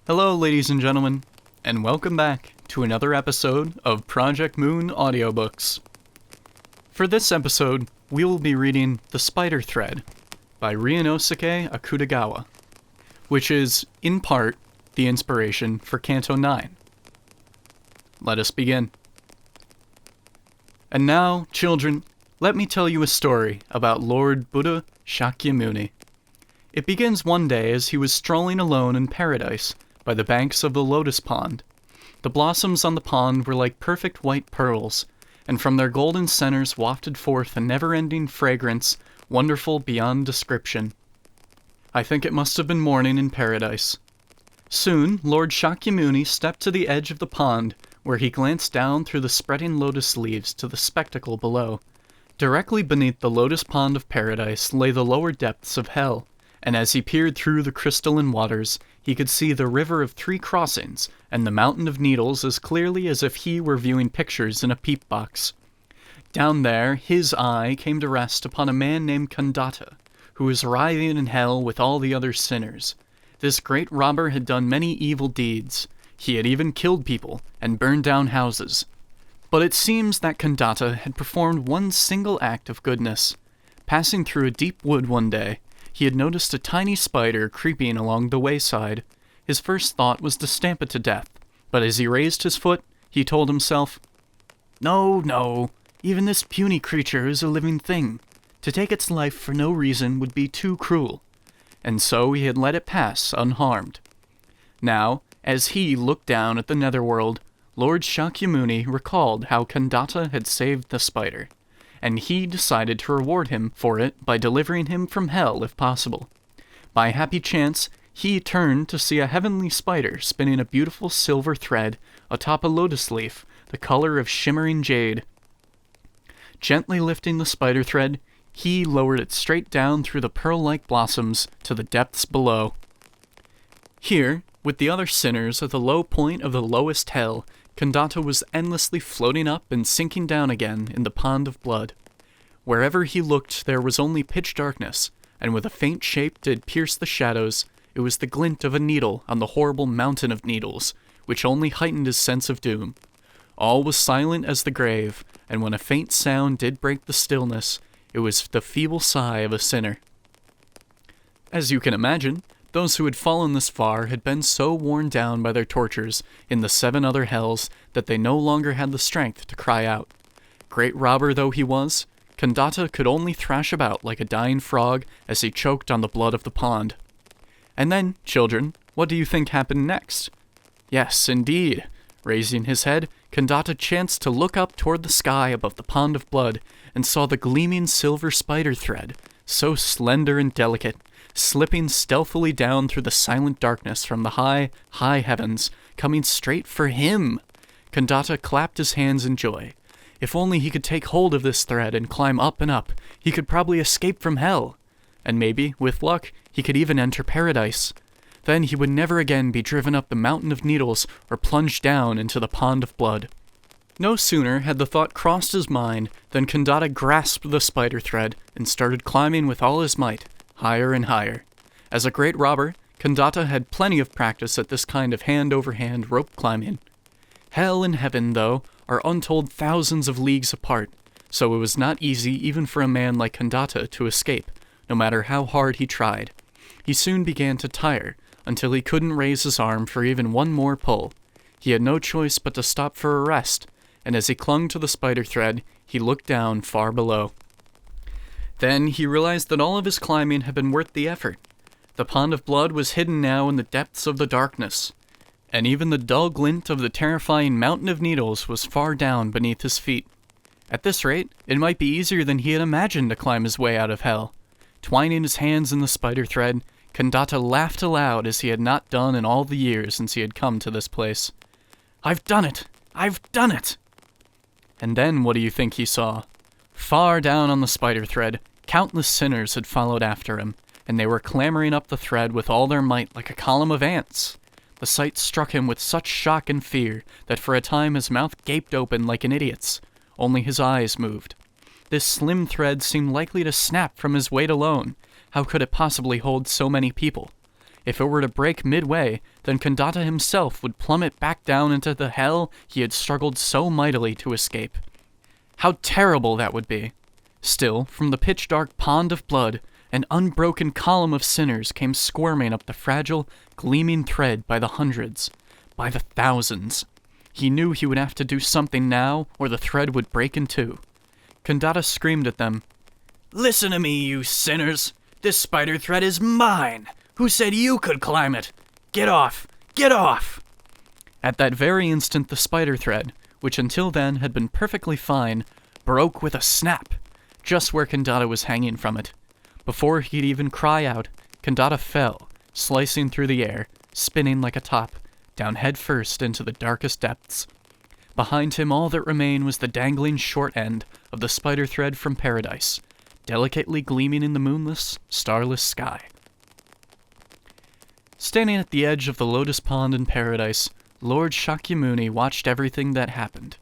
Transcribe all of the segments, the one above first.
Hello, ladies and gentlemen, and welcome back to another episode of Project Moon Audiobooks. For this episode, we will be reading The Spider Thread by Ryunosuke Akutagawa, which is, in part, the inspiration for Canto 9. Let us begin. And now, children, let me tell you a story about Lord Buddha Shakyamuni. It begins one day as he was strolling alone in paradise by the banks of the lotus pond. The blossoms on the pond were like perfect white pearls, and from their golden centers wafted forth a never-ending fragrance, wonderful beyond description. I think it must have been morning in paradise. Soon, Lord Shakyamuni stepped to the edge of the pond, where he glanced down through the spreading lotus leaves to the spectacle below. Directly beneath the lotus pond of paradise lay the lower depths of hell, and as he peered through the crystalline waters, he could see the river of three crossings and the mountain of needles as clearly as if he were viewing pictures in a peep box. Down there, his eye came to rest upon a man named Kandata, who was writhing in hell with all the other sinners. This great robber had done many evil deeds. He had even killed people and burned down houses. But it seems that Kandata had performed one single act of goodness. Passing through a deep wood one day, he had noticed a tiny spider creeping along the wayside. His first thought was to stamp it to death, but as he raised his foot, he told himself, No, even this puny creature is a living thing. To take its life for no reason would be too cruel. And so he had let it pass unharmed. Now, as he looked down at the netherworld, Lord Shakyamuni recalled how Kandata had saved the spider, and he decided to reward him for it by delivering him from hell if possible. By happy chance, he turned to see a heavenly spider spinning a beautiful silver thread atop a lotus leaf, the color of shimmering jade. Gently lifting the spider thread, he lowered it straight down through the pearl-like blossoms to the depths below. Here, with the other sinners at the low point of the lowest hell, Kandata was endlessly floating up and sinking down again in the pond of blood. Wherever he looked there was only pitch darkness, and with a faint shape did pierce the shadows, it was the glint of a needle on the horrible mountain of needles, which only heightened his sense of doom. All was silent as the grave, and when a faint sound did break the stillness, it was the feeble sigh of a sinner. As you can imagine, those who had fallen this far had been so worn down by their tortures in the 7 other hells that they no longer had the strength to cry out. Great robber though he was, Kandata could only thrash about like a dying frog as he choked on the blood of the pond. And then, children, what do you think happened next? Yes, indeed. Raising his head, Kandata chanced to look up toward the sky above the pond of blood and saw the gleaming silver spider thread, so slender and delicate, slipping stealthily down through the silent darkness from the high, high heavens, coming straight for him. Kandata clapped his hands in joy. If only he could take hold of this thread and climb up and up, he could probably escape from hell. And maybe, with luck, he could even enter paradise. Then he would never again be driven up the mountain of needles or plunged down into the pond of blood. No sooner had the thought crossed his mind than Kandata grasped the spider thread and started climbing with all his might, higher and higher. As a great robber, Kandata had plenty of practice at this kind of hand-over-hand rope climbing. Hell and heaven, though, are untold thousands of leagues apart, so it was not easy even for a man like Kandata to escape, no matter how hard he tried. He soon began to tire, until he couldn't raise his arm for even one more pull. He had no choice but to stop for a rest, and as he clung to the spider thread, he looked down far below. Then he realized that all of his climbing had been worth the effort. The pond of blood was hidden now in the depths of the darkness, and even the dull glint of the terrifying mountain of needles was far down beneath his feet. At this rate, it might be easier than he had imagined to climb his way out of hell. Twining his hands in the spider thread, Kandata laughed aloud as he had not done in all the years since he had come to this place. "I've done it! I've done it!" And then what do you think he saw? Far down on the spider thread, countless sinners had followed after him, and they were clambering up the thread with all their might like a column of ants. The sight struck him with such shock and fear that for a time his mouth gaped open like an idiot's. Only his eyes moved. This slim thread seemed likely to snap from his weight alone. How could it possibly hold so many people? If it were to break midway, then Kandata himself would plummet back down into the hell he had struggled so mightily to escape. How terrible that would be! Still, from the pitch-dark pond of blood, an unbroken column of sinners came squirming up the fragile, gleaming thread by the hundreds, by the thousands. He knew he would have to do something now, or the thread would break in two. Kandata screamed at them, "Listen to me, you sinners! This spider thread is mine! Who said you could climb it? Get off! Get off!" At that very instant the spider thread, which until then had been perfectly fine, broke with a snap, just where Kandata was hanging from it. Before he could even cry out, Kandata fell, slicing through the air, spinning like a top, down head first into the darkest depths. Behind him all that remained was the dangling short end of the spider thread from paradise, delicately gleaming in the moonless, starless sky. Standing at the edge of the lotus pond in paradise, Lord Shakyamuni watched everything that happened,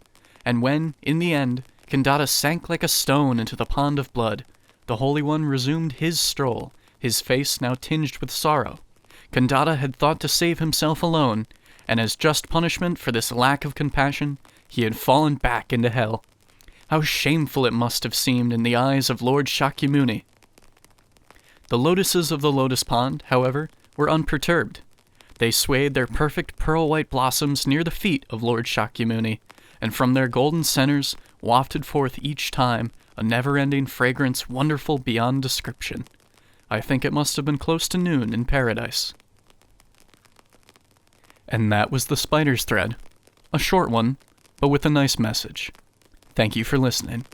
and when, in the end, Kandata sank like a stone into the pond of blood, the Holy One resumed his stroll, his face now tinged with sorrow. Kandata had thought to save himself alone, and as just punishment for this lack of compassion, he had fallen back into hell. How shameful it must have seemed in the eyes of Lord Shakyamuni. The lotuses of the lotus pond, however, were unperturbed. They swayed their perfect pearl-white blossoms near the feet of Lord Shakyamuni, and from their golden centers wafted forth each time a never-ending fragrance wonderful beyond description. I think it must have been close to noon in paradise. And that was the spider's thread. A short one, but with a nice message. Thank you for listening.